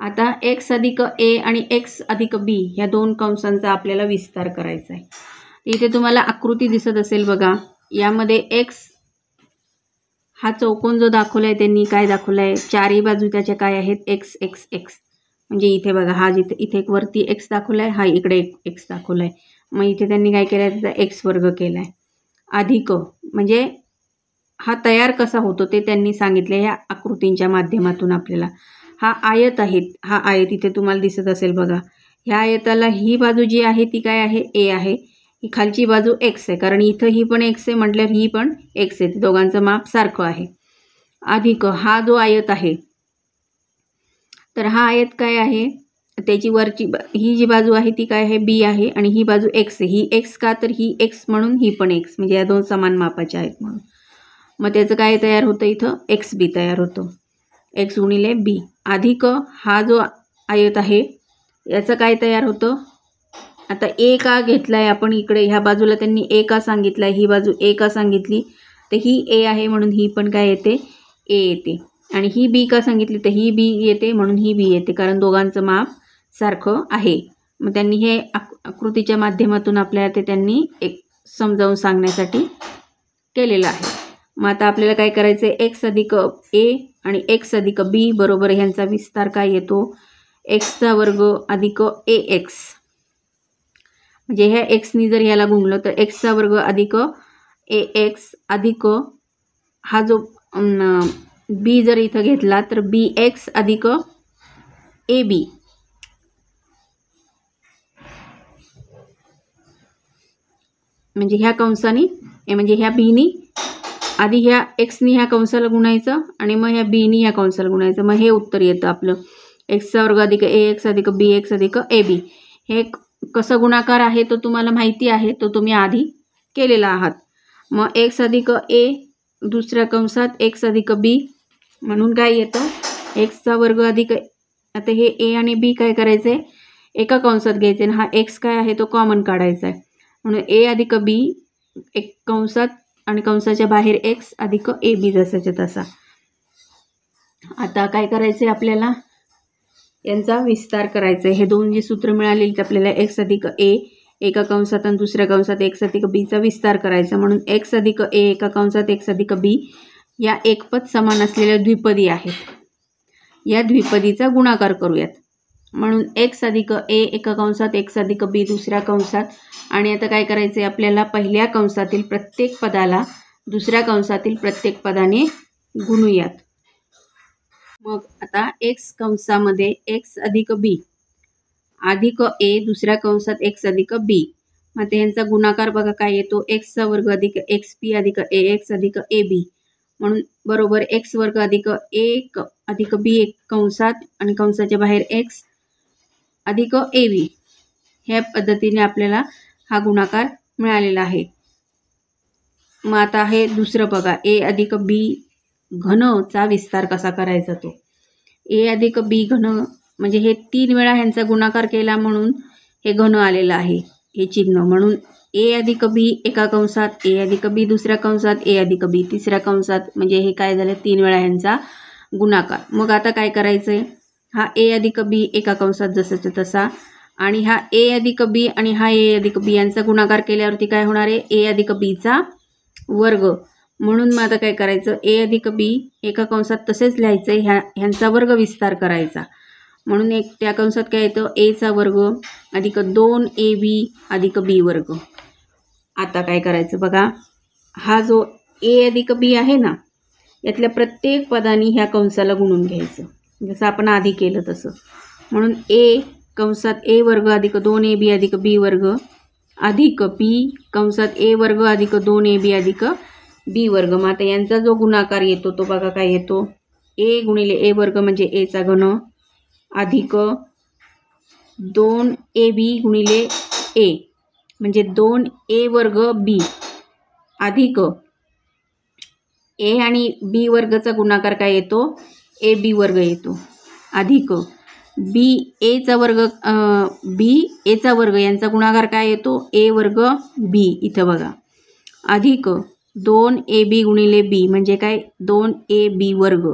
आता x अधिक a आणि x अधिक b ह्या दोन कंसांचा आपल्याला विस्तार करायचा आहे. इथे तुम्हाला आकृती दिसत असेल बघा. यामध्ये x हा चौकोन जो दाखवलाय त्यांनी काय दाखवलाय, चारही बाजू त्याच्या काय आहेत x x x. म्हणजे इथे बघा हा जिथे इथे एक वरती x दाखवलाय, हा इकडे एक x दाखवलाय. मग इथे त्यांनी काय केलंय, त्याचा x वर्ग केलाय. अधिक म्हणजे हा तयार कसा होतो ते त्यांनी सांगितले ह्या आकृतींच्या माध्यमातून आपल्याला. हा आयत आहे, हा आयत इथे तुम्हाला दिसत असेल बघा. ह्या आयताला ही बाजू जी आहे ती काय आहे, a आहे. ही खालची बाजू x आहे, कारण इथं ही पण x आहे म्हटल्यावर ही पण x आहे. दोघांचं माप सारखं आहे. अधिक हा जो आयत आहे, तर हा आयत काय आहे, त्याची वरची ही जी बाजू आहे ती काय आहे, b आहे. आणि ही बाजू x आहे. ही x का, तर ही x म्हणून ही पण x, म्हणजे या दोन समान मापाच्या आहेत म्हणून. मग त्याचं काय तयार होतं, इथं xb तयार होतं, x गुणिले b. अधिक हा जो आयत आहे याचं काय तयार होतं. आता a का घेतलाय आपण इकडे, ह्या बाजूला त्यांनी a का सांगितलाय, ही बाजू a का सांगितली, तर ही a आहे म्हणून ही पण काय येते, a येते. आणि ही b का सांगितली, तर ही b येते म्हणून ही b येते, कारण दोघांचं माप सारखं आहे. मग त्यांनी हे आकृतीच्या माध्यमातून आपल्याला ते त्यांनी एक समजावून सांगण्यासाठी केलेलं आहे. मग आता आपल्याला काय करायचं आहे, x अधिक a आणि x अधिक b बरोबर ह्यांचा विस्तार काय येतो, x वर्ग अधिक ax. म्हणजे ह्या xनी जर ह्याला गुणलं तर x वर्ग अधिक ax अधिक हा जो b जर इथं घेतला तर bx अधिक ab. म्हणजे ह्या कंसानी म्हणजे ह्या बीनी आधी ह्या एक्सनी ह्या कंसाला गुणायचं आणि मग ह्या बीनी ह्या कंसाला गुणायचं. मग हे उत्तर येतं आपलं x वर्ग अधिक ax अधिक bx अधिक ab. हे कसं गुणाकार आहे तो तुम्हाला माहिती आहे, तो तुम्ही आधी केलेला आहात. मग x अधिक a दुसऱ्या कंसात x अधिक b म्हणून काय येतं, x वर्ग अधिक, आता हे a आणि b काय करायचं एका कंसात घ्यायचे आणि हा x काय आहे तो कॉमन काढायचा आहे. म्हणून a अधिक b एक कंसात आणि कंसाच्या बाहेर x अधिक ab जसाच्या तसा. आता काय करायचं आपल्याला, यांचा विस्तार करायचा आहे. हे दोन जी सूत्र मिळालेली आपल्याला x अधिक a एका कंसात आणि दुसऱ्या कंसात x अधिक b चा विस्तार करायचा. म्हणून x अधिक a एका कंसात x अधिक b या एकपद समान असलेल्या द्विपदी आहेत. या द्विपदीचा गुणाकार करूयात. म्हणून x अधिक a एका कंसात x अधिक b दुसऱ्या कंसात. आणि आता काय करायचं आहे आपल्याला, पहिल्या कंसातील प्रत्येक पदाला दुसऱ्या कंसातील प्रत्येक पदाने गुणूयात. मग आता x कंसामध्ये x अधिक b अधिक a दुसऱ्या कंसात x अधिक b. मग यांचा गुणाकार बघा काय येतो, x वर्ग अधिक xp अधिक ax अधिक ab. म्हणून बरोबर x वर्ग अधिक 1 अधिक b एक कंसात आणि कंसाच्या बाहेर x अधिक ab. ह्या पद्धतीने आपल्याला हा गुणाकार मिळालेला आहे. मग आता हे दुसरं बघा, a अधिक b घनचा विस्तार कसा करायचा तो. a अधिक b घन म्हणजे हे 3 वेळा ह्यांचा गुणाकार केला म्हणून हे घन आलेलं आहे हे चिन्ह. म्हणून a अधिक b एका कंसात, a अधिक b दुसऱ्या कंसात, a अधिक b तिसऱ्या कंसात. म्हणजे हे काय झालं, 3 वेळा ह्यांचा गुणाकार. मग आता काय करायचंय, हा a अधिक b एका कंसात जसाच्या तसा आणि हा a अधिक b आणि हा a अधिक b यांचा गुणाकार केल्यावरती काय होणार आहे, a अधिक b चा वर्ग. म्हणून मग आता काय करायचं, a अधिक b एका कंसात तसेच लिहायचं, ह्यांचा वर्ग विस्तार करायचा. म्हणून एक त्या कंसात काय येतं, a चा वर्ग अधिक 2ab अधिक b वर्ग. आता काय करायचं बघा, हा जो a अधिक b आहे ना, यातल्या प्रत्येक पदानी ह्या कंसाला गुणून घ्यायचं जसं आपण आधी केलं तसं. म्हणून a कंसात a वर्ग अधिक 2ab अधिक b वर्ग अधिक b कंसात a वर्ग अधिक 2ab अधिक b वर्ग. मग आता यांचा जो गुणाकार येतो तो बघा काय येतो, a गुणिले a वर्ग म्हणजे a चा घन अधिक 2ab गुणिले a म्हणजे 2a वर्ग b अधिक a आणि b वर्गचा गुणाकार काय येतो, ab वर्ग येतो अधिक b a चा वर्ग b a चा वर्ग यांचा गुणाकार काय येतो, a वर्ग b इथं बघा अधिक 2ab गुणिले b म्हणजे काय 2ab वर्ग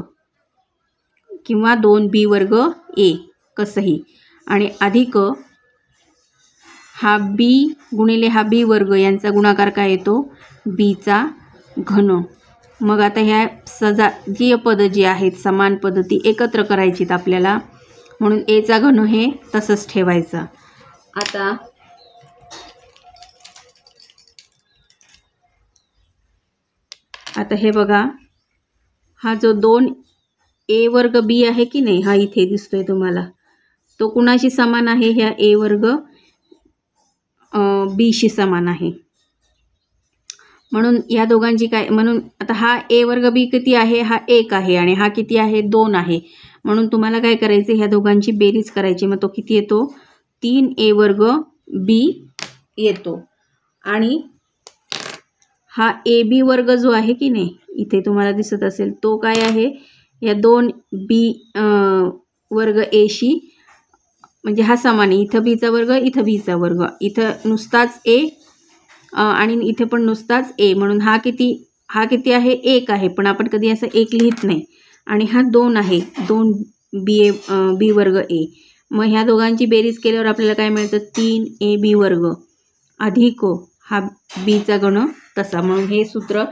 किंवा 2b वर्ग a. कसंही, आणि अधिक हा बी गुणिले हा बी वर्ग यांचा गुणाकार काय येतो, बीचा घन. मग आता ह्या सजातीय पद जी आहेत, समान पद, ती एकत्र करायचीत आपल्याला, म्हणून एचा घन हे तसंच ठेवायचं. आता हे बघा, हा जो 2a वर्ग बी आहे की नाही, हा इथे दिसतोय तुम्हाला, तो कुणाशी समान आहे, ह्या a वर्ग बीशी समान आहे. म्हणून या दोघांची काय, म्हणून आता हा a वर्ग बी किती आहे, हा 1 आहे, आणि हा किती आहे, 2 आहे. म्हणून तुम्हाला काय करायचं, ह्या दोघांची बेरीज करायची. मग तो किती येतो, 3a वर्ग बी येतो. आणि हा ए बी वर्ग जो आहे की नाही, इथे तुम्हाला दिसत असेल, तो काय आहे, या 2b वर्ग एशी, म्हणजे हा समान आहे. इथं बीचा वर्ग, इथं बीचा वर्ग, इथं नुसताच ए आणि इथे पण नुसताच ए, म्हणून हा किती आहे, 1 आहे. पण आपण कधी असं 1 लिहित नाही. आणि हा 2 आहे, 2b वर्ग ए. मग ह्या दोघांची बेरीज केल्यावर आपल्याला काय मिळतं, 3ab वर्ग अधिक हा बीचा घन तसा. म्हणून हे सूत्र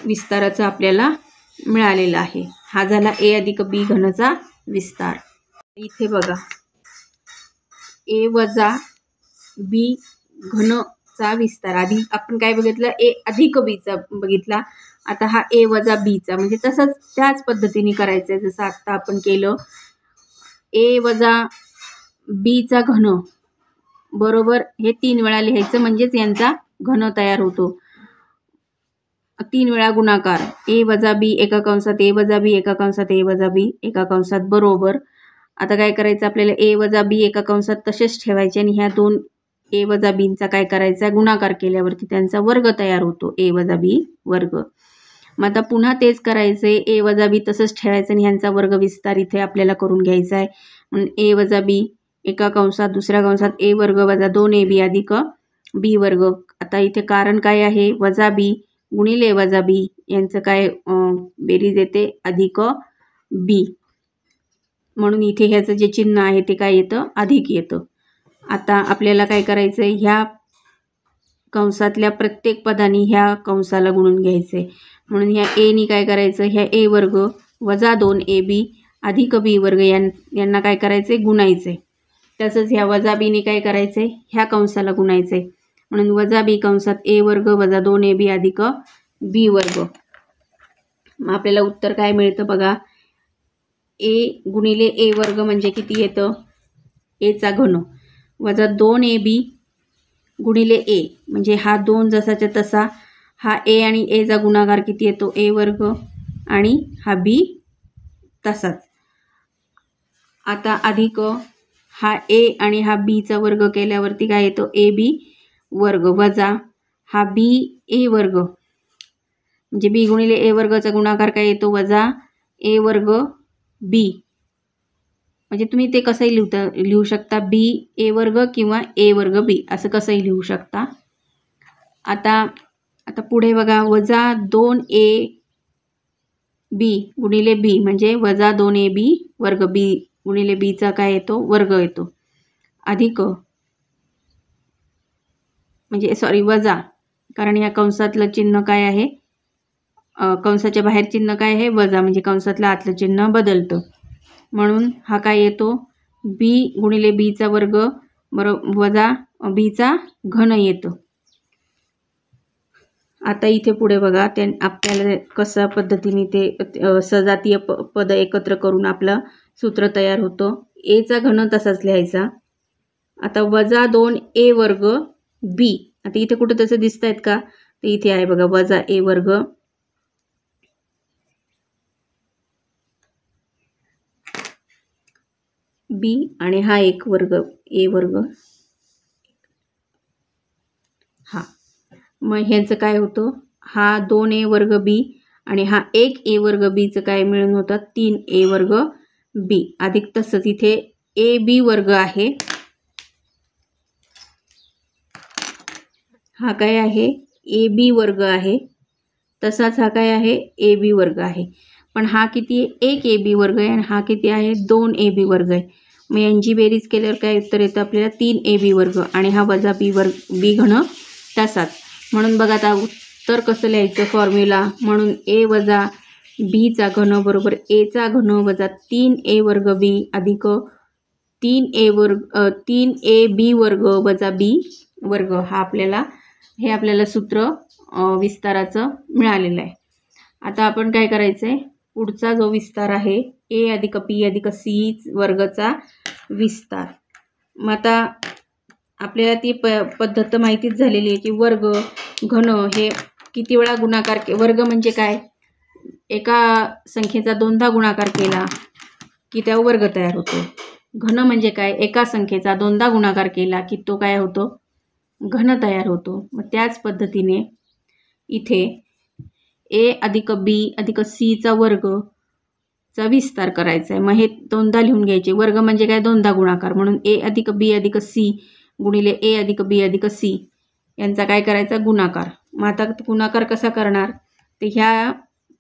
विस्ताराचं आपल्याला मिळालेलं आहे. हा झाला ए अधिक बी घनचा विस्तार. इथे बघा, ए वजा बी घनचा विस्तार. आधी आपण काय बघितलं, ए अधिक बीचा बघितला. आता हा ए वजा बीचा, म्हणजे तसंच त्याच पद्धतीने करायचं आहे जसं आत्ता आपण केलं. ए वजा बीचा घन बरोबर हे 3 वेळा लिहायचं, म्हणजेच यांचा घन तयार होतो. 3 वेळा गुणाकार, ए वजा बी एका कंसात ए वजा बी एका कंसात ए वजा बी एका कंसात बरोबर. आता काय करायचं आपल्याला, ए वजा बी एका कंसात तसेच ठेवायचे, आणि ह्या 2 ए वजा बींचा काय करायचा, गुणाकार केल्यावरती त्यांचा वर्ग तयार होतो, ए वजा बी वर्ग. मग आता पुन्हा तेच करायचं आहे, ए वजा बी तसंच ठेवायचं, आणि ह्यांचा वर्ग विस्तार इथे आपल्याला करून घ्यायचा आहे. म्हणून ए वजा बी एका कंसात दुसऱ्या कंसात ए वर्ग वजा 2ab अधिक बी वर्ग. आता इथे कारण काय आहे, वजा बी गुणिले वजा बी यांचं काय बेरीज येते, अधिक बी. म्हणून इथे ह्याचं जे चिन्ह आहे ते काय येतं, अधिक येतं. आता आपल्याला काय करायचं आहे, ह्या कंसातल्या प्रत्येक पदानी ह्या कंसाला गुणून घ्यायचं आहे. म्हणून ह्या एनी काय करायचं, ह्या ए वर्ग वजा 2ab अधिक बी वर्ग यांना काय करायचं आहे, गुणायचं आहे. तसंच ह्या वजा बीने काय करायचं आहे, ह्या कंसाला गुणायचं आहे. म्हणून वजा बी कंसात ए वर्ग वजा 2ab अधिक बी वर्ग. मग आपल्याला उत्तर काय मिळतं बघा, ए गुणिले ए वर्ग म्हणजे किती येतं, एचा घन वजा 2ab गुणिले ए, म्हणजे हा 2 जसाच्या तसा, हा ए आणि एचा गुणाकार किती येतो, ए वर्ग, आणि हा बी तसाच. आता अधिक हा ए आणि हा बीचा वर्ग केल्यावरती काय येतो, ए बी वर्ग वजा हा बी ए वर्ग, म्हणजे बी गुणिले ए वर्गचा गुणाकार काय येतो, वजा ए वर्ग बी. म्हणजे तुम्ही ते कसंही लिहू शकता, बी ए वर्ग किंवा ए वर्ग बी असं कसंही लिहू शकता. आता पुढे बघा, वजा 2a बी गुणिले बी म्हणजे वजा 2ab वर्ग, बी गुणिले बीचा काय येतो, वर्ग येतो, अधिक म्हणजे सॉरी वजा, कारण या कंसातलं चिन्ह काय आहे, कंसाच्या बाहेर चिन्ह काय आहे, वजा, म्हणजे कंसातलं आतलं चिन्ह बदलतं. म्हणून हा काय येतो, बी गुणिले बीचा वर्ग बरोबर वजा बीचा घन येतो. आता इथे पुढे बघा, आपल्याला कशा पद्धतीने ते सजातीय पद एकत्र करून आपलं सूत्र तयार होतं. एचा घन तसाच लिहायचा. आता वजा 2a वर्ग बी, आता इथे कुठं तसं दिसत आहेत का, तर इथे आहे बघा, वजा ए वर्ग बी, आणि हा एक वर्ग ए वर्ग. हा मग ह्याचं काय होतं, हा 2a वर्ग बी आणि हा 1a वर्ग बीचं काय मिळून होतं, 3a वर्ग बी, अधिक तसंच इथे ए बी वर्ग आहे, हा काय आहे, ए बी वर्ग आहे, तसाच हा काय आहे, ए बी वर्ग आहे. पण हा किती आहे, 1ab वर्ग आहे, आणि हा किती आहे, 2ab वर्ग आहे. मग यांची बेरीज केल्यावर काय उत्तर येतं आपल्याला 3ab वर्ग आणि हा वजा बी घन तसाच. म्हणून बघा आता उत्तर कसं लिहायचं फॉर्म्युला. म्हणून a वजा बीचा घन बरोबर एचा घन वजा 3a वर्ग बी अधिक 3ab वर्ग वजा बी वर्ग हे आपल्याला सूत्र विस्ताराचं मिळालेलं आहे. आता आपण काय करायचं आहे, पुढचा जो विस्तार आहे a अधिक b अधिक c वर्गचा विस्तार. मग आता आपल्याला ती पद्धत माहितीच झालेली आहे की वर्ग घन हे किती वेळा गुणाकार वर्ग म्हणजे काय, एका संख्येचा दोनदा गुणाकार केला की त्या वर्ग तयार होतो. घन म्हणजे काय, एका संख्येचा दोनदा गुणाकार केला की तो काय होतो, घन तयार होतो. मग त्याच पद्धतीने इथे a अधिक b अधिक c चा वर्गचा विस्तार करायचा आहे. मग हे दोनदा लिहून घ्यायचे. वर्ग म्हणजे काय, दोनदा गुणाकार. म्हणून a अधिक b अधिक c गुणिले a अधिक b अधिक c यांचा काय करायचा, गुणाकार. मग आता गुणाकार कसा करणार, ते ह्या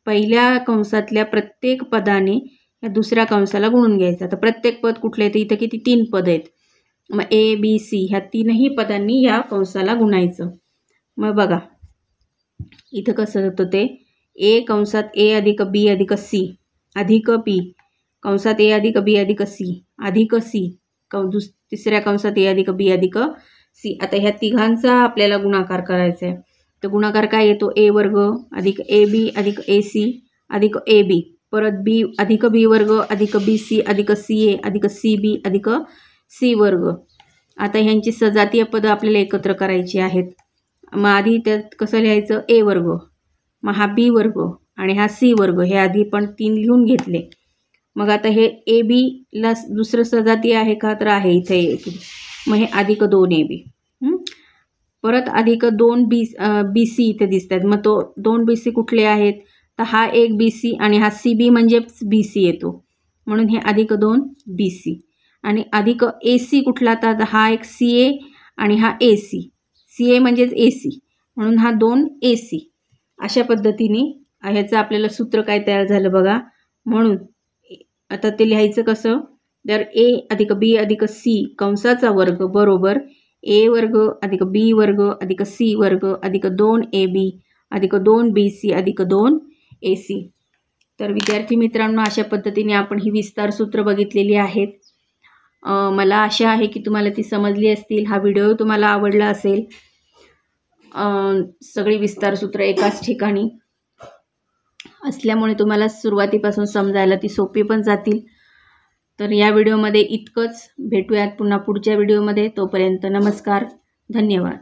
पहिल्या कंसातल्या प्रत्येक पदाने या दुसऱ्या कंसाला गुणून घ्यायचं. तर प्रत्येक पद कुठले येते, इथं किती 3 पद आहेत. मग a b c ह्या तीनही पदांनी या कंसाला गुणायचं. मग बघा इथं कसं होतं, ते a कंसात a अधिक b अधिक c अधिक b कंसात a अधिक b अधिक c अधिक c तिसऱ्या कंसात a अधिक b अधिक c. आता ह्या तिघांचा आपल्याला गुणाकार करायचा आहे. तर गुणाकार काय येतो, a वर्ग अधिक ab अधिक ac अधिक ab परत b अधिक b वर्ग अधिक bc अधिक ca अधिक cb अधिक c वर्ग. आता ह्यांची सजातीय पदं आपल्याला एकत्र करायची आहेत. मग आधी त्यात कसं लिहायचं, a वर्ग, मग हा b वर्ग आणि हा c वर्ग, हे आधी पण 3 लिहून घेतले. मग आता हे ab ला दुसरं सजातीय आहे का, तर आहे इथे. मग हे अधिक 2ab परत अधिक 2bc इथे दिसतात. मग तो 2bc कुठले आहेत, तर हा एक bc आणि हा cb म्हणजेच bc येतो. म्हणून हे अधिक 2bc आणि अधिक ac कुठला, तर हा एक ca आणि हा ac, ca म्हणजेच ac म्हणून हा 2ac. अशा पद्धतीने ह्याचं आपल्याला सूत्र काय तयार झालं बघा. म्हणून आता ते लिहायचं कसं, तर a अधिक b अधिक c कंसाचा वर्ग बरोबर a वर्ग अधिक b वर्ग अधिक c वर्ग अधिक 2ab अधिक 2bc अधिक 2ac. तर विद्यार्थी मित्रांनो, अशा पद्धतीने आपण ही विस्तार सूत्र बघितलेली आहेत. मला आशा आहे की तुम्हाला ती समजली असतील. हा व्हिडिओ तुम्हाला आवडला असेल. सगळी विस्तार सूत्र एकाच ठिकाणी असल्यामुळे तुम्हाला सुरुवातीपासून समजायला ती सोपी पण जातील. तर या व्हिडिओमध्ये इतकंच. भेटूयात पुन्हा पुढच्या व्हिडिओमध्ये. तोपर्यंत नमस्कार, धन्यवाद.